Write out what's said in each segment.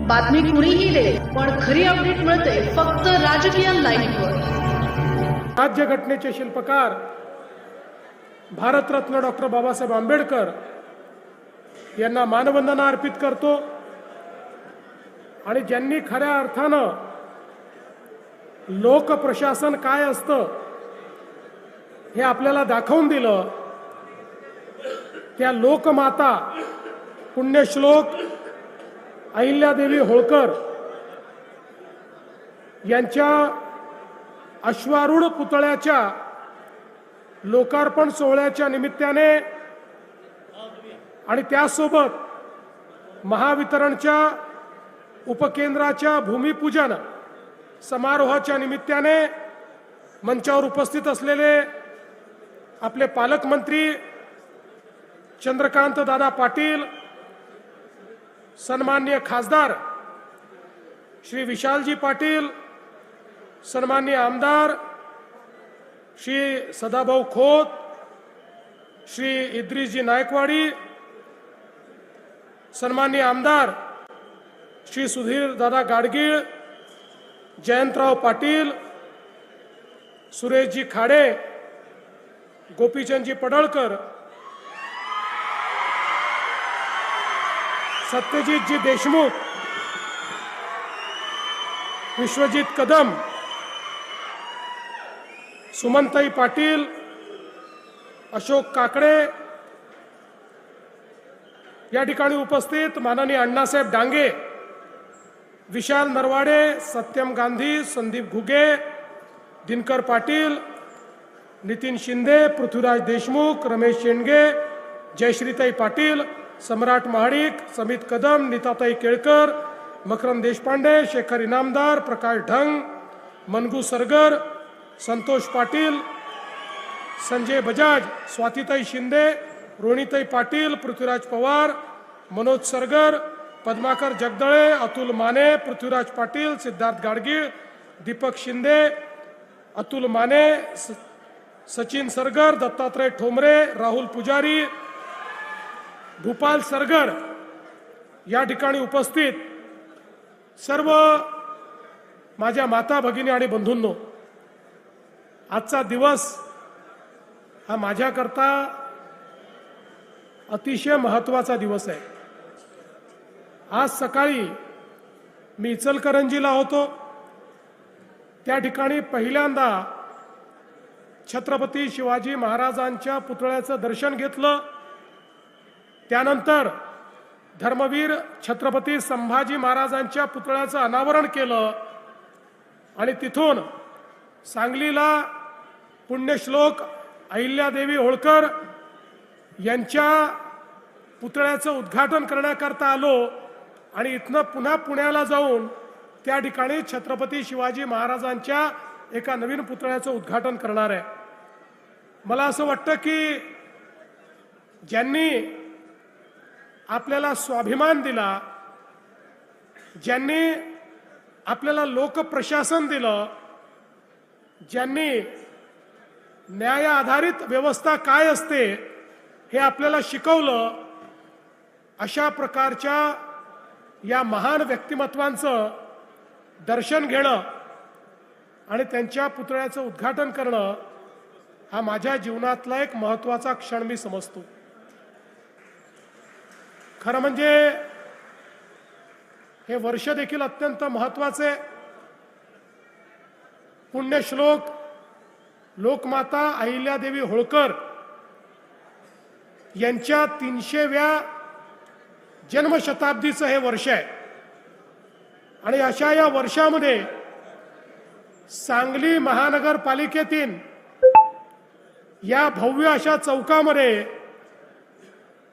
बातमी कुणीही दे, पण खरी अपडेट मिळते फक्त राजकीय लाईव्हवर. राज्यघटनेचे शिल्पकार भारतरत्न डॉक्टर बाबासाहेब आंबेडकर यांना मानवंदना अर्पित करतो. आणि ज्यांनी खऱ्या अर्थानं लोकप्रशासन काय असतं हे आपल्याला दाखवून दिलं, त्या लोकमाता पुण्यश्लोक अहिल्यादेवी होळकर यांच्या अश्वारूढ पुतळ्याच्या लोकार्पण सोहळ्याच्या निमित्ताने आणि त्यासोबत महावितरणच्या उपकेंद्राच्या भूमिपूजन समारोहाच्या निमित्ताने मंचावर उपस्थित असलेले आपले पालकमंत्री चंद्रकांत दादा पाटील, सन्माननीय खासदार श्री विशालजी पाटील, सन्माननीय आमदार श्री सदाभाऊ खोत, श्री इद्रिसजी नायकवाडी, सन्माननीय आमदार श्री सुधीर दादा गाडगीळ, जयंतराव पाटील, सुरेशजी खाडे, गोपीचंदजी पडळकर, सत्यजितजी देशमुख, विश्वजित कदम, सुमनताई पाटील, अशोक काकडे, या ठिकाणी उपस्थित माननीय अण्णासाहेब डांगे, विशाल नरवाडे, सत्यम गांधी, संदीप घुगे, दिनकर पाटील, नितीन शिंदे, पृथ्वीराज देशमुख, रमेश शेंडगे, जयश्रीताई पाटील, सम्राट महाडिक, समित कदम, नीताताई केळकर, मकरंद देशपांडे, शेखर इनामदार, प्रकाश ढंग, मनगू सरगर, संतोष पाटील, संजय बजाज, स्वातीताई शिंदे, रोहिणीताई पाटील, पृथ्वीराज पवार, मनोज सरगर, पद्माकर जगदळे, अतुल माने, पृथ्वीराज पाटील, सिद्धार्थ गाडगीळ, दीपक शिंदे, अतुल माने, सचिन सरगर, दत्तात्रय ठोंबरे, राहुल पुजारी, भूपाल सरगर, या ठिकाणी उपस्थित सर्व माझ्या माता भगिनी आणि बंधूंनो, आजचा दिवस हा माझ्याकरता अतिशय महत्त्वाचा दिवस आहे. आज सकाळी मी इचलकरंजीला होतो. त्या ठिकाणी पहिल्यांदा छत्रपती शिवाजी महाराजांच्या पुतळ्याचं दर्शन घेतलं. त्यानंतर धर्मवीर छत्रपती संभाजी महाराजांच्या पुतळ्याचं अनावरण केलं आणि तिथून सांगलीला पुण्यश्लोक अहिल्यादेवी होळकर यांच्या पुतळ्याचं उद्घाटन करण्याकरता आलो आणि इथनं पुन्हा पुण्याला जाऊन त्या ठिकाणी छत्रपती शिवाजी महाराजांच्या एका नवीन पुतळ्याचं उद्घाटन करणार आहे. मला असं वाटतं की ज्यांनी आपल्याला स्वाभिमान दिला, ज्यांनी आपल्याला लोकप्रशासन दिलं, ज्यांनी न्याय आधारित व्यवस्था काय असते हे आपल्याला शिकवलं, अशा प्रकारच्या या महान व्यक्तिमत्वांचं दर्शन घेणं आणि त्यांच्या पुतळ्याचं उद्घाटन करणं हा माझ्या जीवनातला एक महत्त्वाचा क्षण मी समजतो. खरं म्हणजे हे वर्ष देखील अत्यंत महत्त्वाचे. पुण्यश्लोक लोकमाता अहिल्यादेवी होळकर यांच्या 300व्या जन्मशताब्दीचं हे वर्ष आहे. आणि अशा या वर्षामध्ये सांगली महानगरपालिकेतील या भव्य अशा चौकामध्ये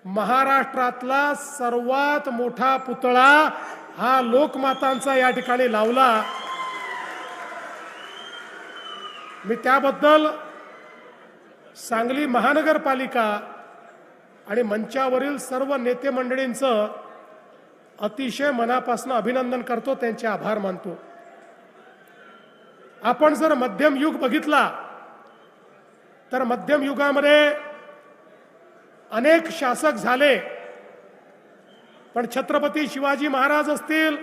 महाराष्ट्रातला सर्वात मोठा पुतळा हा लोकमातांचा या ठिकाणी लावला. मी त्याबद्दल सांगली महानगरपालिका आणि मंचावरील सर्व नेते मंडळींचं अतिशय मनापासून अभिनंदन करतो, त्यांचे आभार मानतो. आपण जर मध्यम युग बघितला तर मध्यम युगामध्ये अनेक शासक झाले, पण छत्रपती शिवाजी महाराज असतील,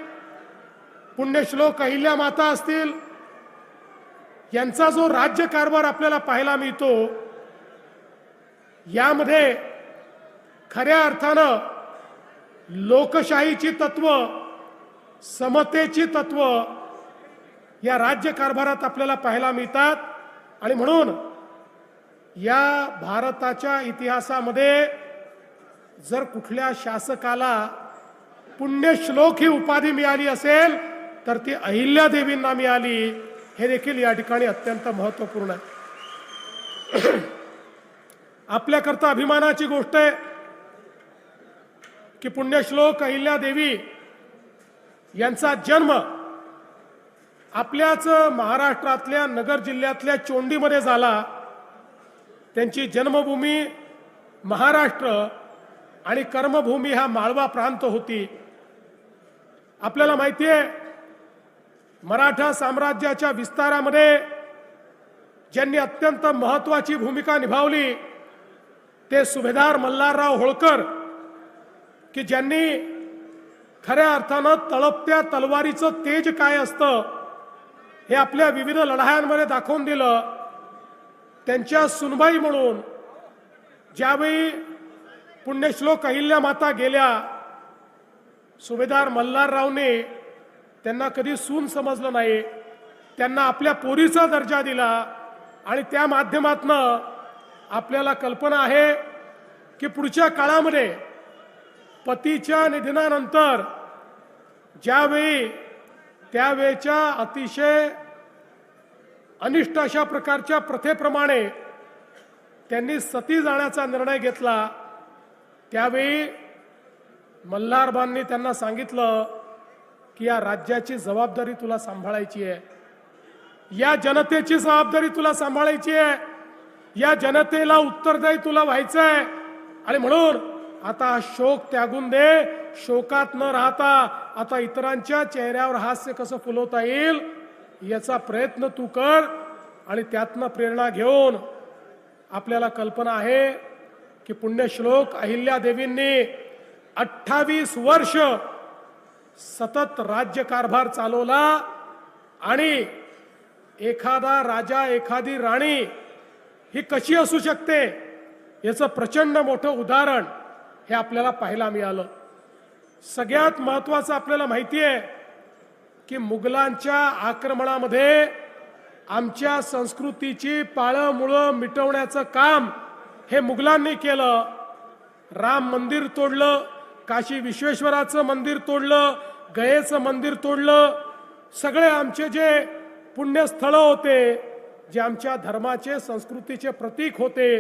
पुण्यश्लोक अहिल्या माता असतील, यांचा जो राज्यकारभार आपल्याला पाहायला मिळतो, यामध्ये खऱ्या अर्थानं लोकशाहीची तत्व, समतेची तत्व या राज्यकारभारात आपल्याला पाहायला मिळतात. आणि म्हणून या भारताच्या इतिहासामध्ये जर कुठल्या शासकाला पुण्यश्लोक ही उपाधी मिळाली असेल तर ती अहिल्यादेवींना मिळाली. हे देखील या ठिकाणी अत्यंत महत्त्वपूर्ण आहे. आपल्याकरता अभिमानाची गोष्ट आहे की पुण्यश्लोक अहिल्यादेवी यांचा जन्म आपल्याच महाराष्ट्रातल्या नगर जिल्ह्यातल्या चोंडीमध्ये झाला. त्यांची जन्मभूमी महाराष्ट्र आणि कर्मभूमी हा माळवा प्रांत होती. आपल्याला माहिती आहे, मराठा साम्राज्याच्या विस्तारामध्ये ज्यांनी अत्यंत महत्त्वाची भूमिका निभावली ते सुभेदार मल्हारराव होळकर, की ज्यांनी खऱ्या अर्थानं तळपत्या तलवारीचं तेज काय असतं हे आपल्या विविध लढायांमध्ये दाखवून दिलं. त्यांच्या सुनबाई म्हणून ज्यावेळी पुण्यश्लोक अहिल्या माता गेल्या, सुभेदार मल्हाररावने त्यांना कधी सून समजलं नाही, त्यांना आपल्या पोरीचा दर्जा दिला. आणि त्या माध्यमातनं आपल्याला कल्पना आहे की पुढच्या काळामध्ये पतीच्या निधनानंतर ज्यावेळी त्यावेळच्या अतिशय अनिष्ट अशा प्रकारच्या प्रथेप्रमाणे त्यांनी सती जाण्याचा निर्णय घेतला, त्यावेळी मल्हारबांनी त्यांना सांगितलं की या राज्याची जबाबदारी तुला सांभाळायची आहे, या जनतेची जबाबदारी तुला सांभाळायची आहे, या जनतेला उत्तरदायी तुला व्हायचं आहे. आणि म्हणून आता शोक त्यागून दे, शोकात न राहता आता इतरांच्या चेहऱ्यावर हास्य कसं फुलवता येईल याचा प्रयत्न तू कर. आणि त्यातनं प्रेरणा घेऊन आपल्याला कल्पना आहे की पुण्यश्लोक अहिल्यादेवींनी 28 वर्ष सतत राज्यकारभार चालवला. आणि एखादा राजा एखादी राणी ही कशी असू शकते याचं प्रचंड मोठं उदाहरण हे आपल्याला पाहायला मिळालं. सगळ्यात महत्त्वाचं आपल्याला माहिती आहे की मुघलांच्या आक्रमणामध्ये आमच्या संस्कृतीची पाळंमुळं मिटवण्याचं काम हे मुघलांनी केलं. राम मंदिर तोडलं, काशी विश्वेश्वराचं मंदिर तोडलं, गयेचं मंदिर तोडलं. सगळे आमचे जे पुण्यस्थळं होते, जे आमच्या धर्माचे संस्कृतीचे प्रतीक होते,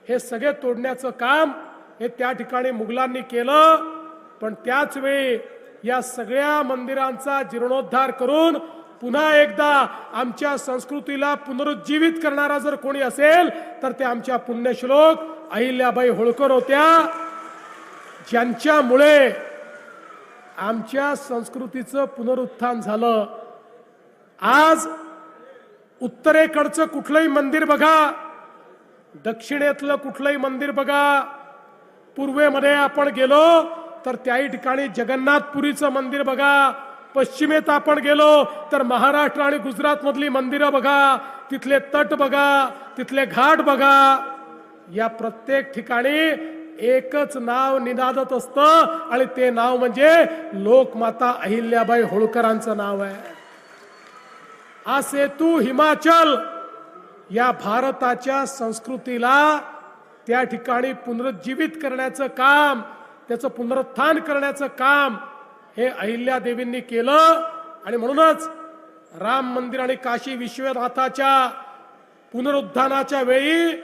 हे सगळे तोडण्याचं काम हे त्या ठिकाणी मुघलांनी केलं. पण त्याच वेळी या सगळ्या मंदिरांचा जीर्णोद्धार करून पुन्हा एकदा आमच्या संस्कृतीला पुनरुज्जीवित करणारा जर कोणी असेल तर ते आमच्या पुण्यश्लोक अहिल्याबाई होळकर होत्या, ज्यांच्यामुळे आमच्या संस्कृतीचं पुनरुत्थान झालं. आज उत्तरेकडचं कुठलंही मंदिर बघा, दक्षिणेतलं कुठलंही मंदिर बघा, पूर्वेमध्ये आपण गेलो तर त्याही ठिकाणी जगन्नाथपुरीचं मंदिर बघा, पश्चिमेत आपण गेलो तर महाराष्ट्र आणि गुजरात मधली मंदिरं बघा, तिथले तट बघा, तिथले घाट बघा. या प्रत्येक ठिकाणी एकच नाव निनादत असतं आणि ते नाव म्हणजे लोकमाता अहिल्याबाई होळकरांचं नाव आहे. हा सेतू हिमाचल या भारताच्या संस्कृतीला त्या ठिकाणी पुनरुज्जीवित करण्याचं काम, त्याचं पुनरुत्थान करण्याचं काम हे अहिल्यादेवींनी केलं. आणि म्हणूनच राम मंदिर आणि काशी विश्वनाथाच्या पुनरुत्थानाच्या वेळी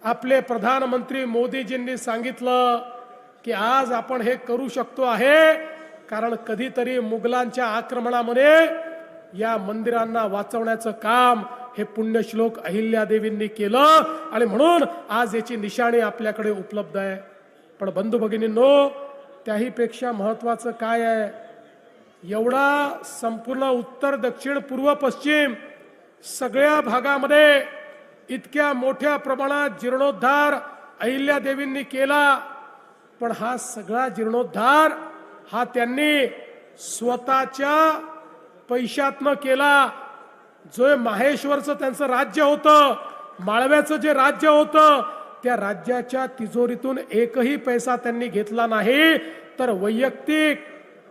आपले प्रधानमंत्री मोदीजींनी सांगितलं की आज आपण हे करू शकतो आहे कारण कधीतरी मुघलांच्या आक्रमणामध्ये या मंदिरांना वाचवण्याचं काम हे पुण्यश्लोक अहिल्यादेवींनी केलं. आणि म्हणून आज याची निशाणी आपल्याकडे उपलब्ध आहे. पण बंधू भगिनींनो, त्याही पेक्षा महत्वाचं काय आहे, एवढा संपूर्ण उत्तर दक्षिण पूर्व पश्चिम सगळ्या भागामध्ये इतक्या मोठ्या प्रमाणात जीर्णोद्धार अहिल्यादेवींनी केला. पण हा सगळा जीर्णोद्धार हा त्यांनी स्वतःच्या पैशातनं केला. जो माहेश्वरचं त्यांचं राज्य होतं, माळव्याचं जे राज्य होतं, त्या राज्याच्या तिजोरीतून एकही पैसा त्यांनी घेतला नाही. तर वैयक्तिक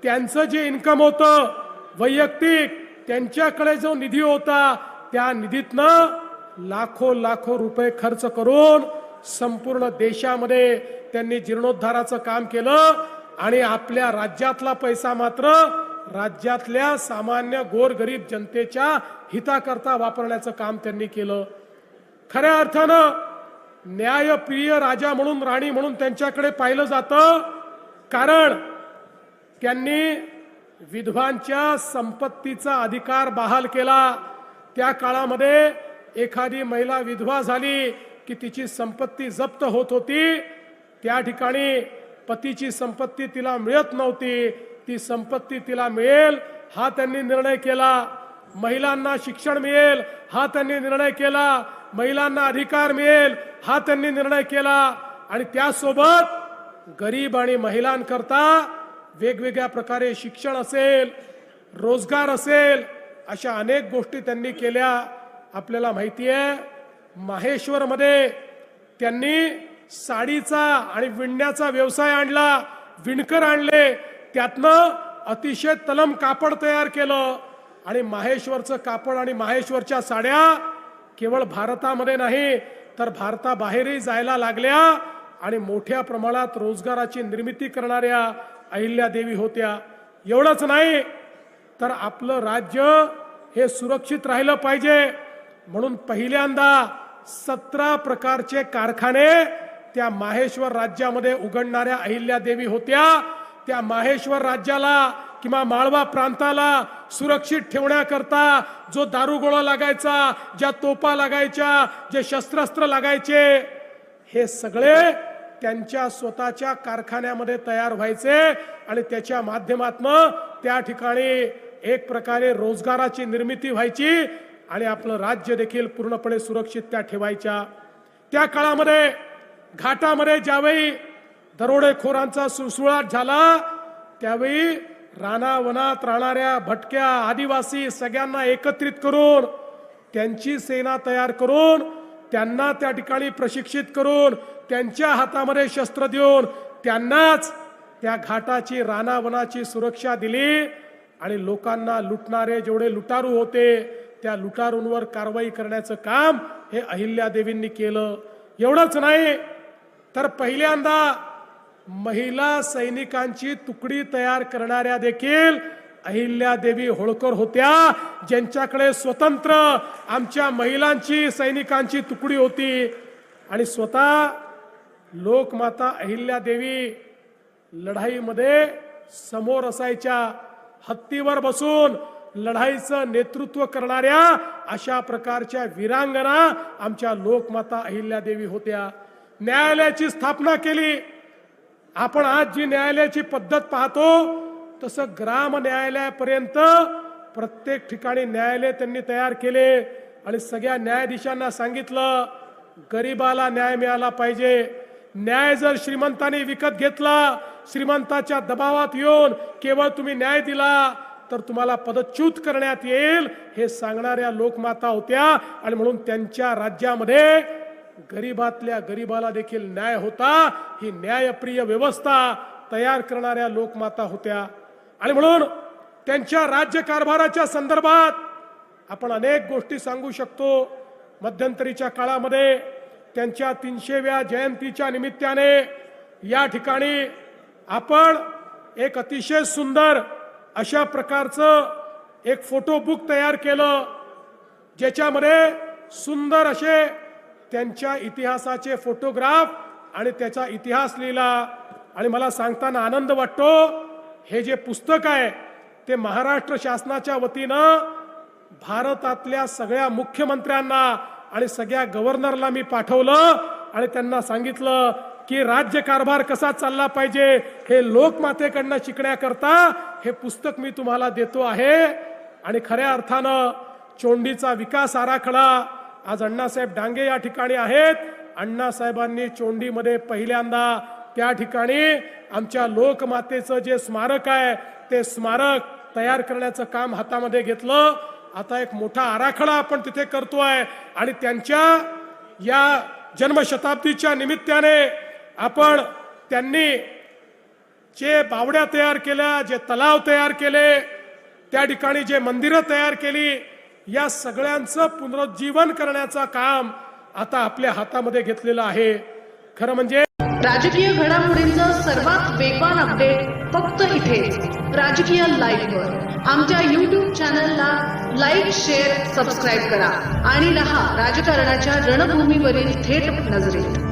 त्यांचं जे इन्कम होतं, वैयक्तिक त्यांच्याकडे जो निधी होता, त्या निधीतनं लाखो लाखो रुपये खर्च करून संपूर्ण देशामध्ये त्यांनी जीर्णोद्धाराचं काम केलं. आणि आपल्या राज्यातला पैसा मात्र राज्यातल्या सामान्य गोरगरीब जनतेच्या हिताकरता वापरण्याचं काम त्यांनी केलं. खऱ्या अर्थानं न्यायप्रिय राजा म्हणून, राणी म्हणून त्यांच्याकडे पाहिलं जातं. कारण त्यांनी विधवांच्या संपत्तीचा अधिकार बहाल केला. त्या काळामध्ये एखादी महिला विधवा झाली की तिची संपत्ती जप्त होत होती. त्या ठिकाणी पतीची संपत्ती तिला मिळत नव्हती. ती संपत्ती तिला मिळेल हा त्यांनी निर्णय केला. महिलांना शिक्षण मिळेल हा त्यांनी निर्णय केला. महिलांना अधिकार मिळेल हा त्यांनी निर्णय केला. आणि त्यासोबत गरीब आणि महिलांकरता वेगवेगळ्या प्रकारे शिक्षण असेल, रोजगार असेल, अशा अनेक गोष्टी त्यांनी केल्या. आपल्याला माहिती आहे, माहेश्वरमध्ये त्यांनी साडीचा आणि विणण्याचा व्यवसाय आणला. विणकर आणले, त्यातनं अतिशय तलम कापड तयार केलं. आणि माहेश्वरचं कापड आणि माहेश्वरच्या साड्या केवळ भारतामध्ये नाही तर भारताबाहेरही जायला लागल्या. आणि मोठ्या प्रमाणात रोजगाराची निर्मिती करणाऱ्या अहिल्यादेवी होत्या. एवढंच नाही तर आपलं राज्य हे सुरक्षित राहिलं पाहिजे म्हणून पहिल्यांदा 17 प्रकारचे कारखाने त्या माहेश्वर राज्यामध्ये उघडणाऱ्या अहिल्यादेवी होत्या. त्या माहेश्वर राज्याला किंवा माळवा प्रांताला सुरक्षित ठेवण्याकरता जो दारुगोळा लागायचा, ज्या तोफा लागायच्या, जे शस्त्रास्त्र लागायचे, हे सगळे त्यांच्या स्वतःच्या कारखान्यामध्ये तयार व्हायचे. आणि त्याच्या माध्यमातून त्या ठिकाणी एक प्रकारे रोजगाराची निर्मिती व्हायची आणि आपलं राज्य देखील पूर्णपणे सुरक्षित त्या ठेवायच्या. त्या काळामध्ये घाटामध्ये ज्यावेळी दरोडेखोरांचा सुळसुळाट झाला, त्यावेळी रानावनात राहणाऱ्या भटक्या आदिवासी सगळ्यांना एकत्रित करून त्यांची सेना तयार करून त्यांना त्या ठिकाणी प्रशिक्षित करून त्यांच्या हातामध्ये शस्त्र देऊन त्यांनाच त्या घाटाची रानावनाची सुरक्षा दिली. आणि लोकांना लुटणारे जेवढे लुटारू होते त्या लुटारूंवर कारवाई करण्याचं काम हे अहिल्यादेवींनी केलं. एवढंच नाही तर पहिल्यांदा महिला सैनिकांची तुकडी तयार करणाऱ्या देखील अहिल्यादेवी होळकर होत्या, ज्यांच्याकडे स्वतंत्र आमच्या महिलांची सैनिकांची तुकडी होती. आणि स्वतः लोकमाता अहिल्यादेवी लढाईमध्ये समोर असायच्या. हत्तीवर बसून लढाईचं नेतृत्व करणाऱ्या अशा प्रकारच्या वीरांगना आमच्या लोकमाता अहिल्यादेवी होत्या. न्यायालयाची स्थापना केली. आपण आज जी न्यायालयाची पद्धत पाहतो तसं ग्राम न्यायालयापर्यंत प्रत्येक ठिकाणी न्यायालय त्यांनी तयार केले. आणि सगळ्या न्यायाधीशांना सांगितलं, गरिबाला न्याय मिळाला पाहिजे. न्याय जर श्रीमंतांनी विकत घेतला, श्रीमंताच्या दबावात येऊन केवळ तुम्ही न्याय दिला तर तुम्हाला पदच्युत करण्यात येईल, हे सांगणाऱ्या लोकमाता होत्या. आणि म्हणून त्यांच्या राज्यामध्ये गरीबातल्या गरीबाला देखील न्याय होता. ही न्यायप्रिय व्यवस्था तयार करणाऱ्या लोकमाता होत्या. आणि म्हणून त्यांच्या राज्यकारभाराच्या संदर्भात आपण अनेक गोष्टी सांगू शकतो. मध्यंतरीच्या काळामध्ये त्यांच्या 300व्या जयंतीच्या निमित्ताने या ठिकाणी आपण एक अतिशय सुंदर अशा प्रकारचं एक फोटो बुक तयार केलं, ज्याच्यामध्ये सुंदर असे त्यांच्या इतिहासाचे फोटोग्राफ आणि त्याचा इतिहास लिहिला. आणि मला सांगताना आनंद वाटतो, हे जे पुस्तक आहे ते महाराष्ट्र शासनाच्या वतीनं भारतातल्या सगळ्या मुख्यमंत्र्यांना आणि सगळ्या गव्हर्नरला मी पाठवलं. आणि त्यांना सांगितलं की राज्यकारभार कसा चालला पाहिजे हे लोकमातेकडनं शिकण्याकरता हे पुस्तक मी तुम्हाला देतो आहे. आणि खऱ्या अर्थानं चोंडीचा विकास आराखडा, आज अण्णासाहेब डांगे या ठिकाणी आहेत. अण्णासाहेबांनी चोंडीमध्ये पहिल्यांदा त्या ठिकाणी आमच्या लोकमातेचं जे स्मारक आहे ते स्मारक तयार करण्याचं काम हातामध्ये घेतलं. आता एक मोठा आराखडा आपण तिथे करतोय आणि त्यांच्या या जन्मशताब्दीच्या निमित्ताने आपण त्यांनी जे बावड्या तयार केल्या, जे तलाव तयार केले, त्या ठिकाणी जे मंदिरं तयार केली, या सगळ्यांचं पुनरुज्जीवन करण्याचं काम आता आपल्या हातामध्ये घेतलेलं आहे. खरं म्हणजे राजकीय घडामोडींचं सर्वात वेगवान अपडेट फक्त इथेच राजकीय लाईव्हवर. आमच्या YouTube चॅनलला लाईक, शेअर, सबस्क्राईब करा आणि रहा राजकारणाच्या रणभूमीवरील थेट नजरेत.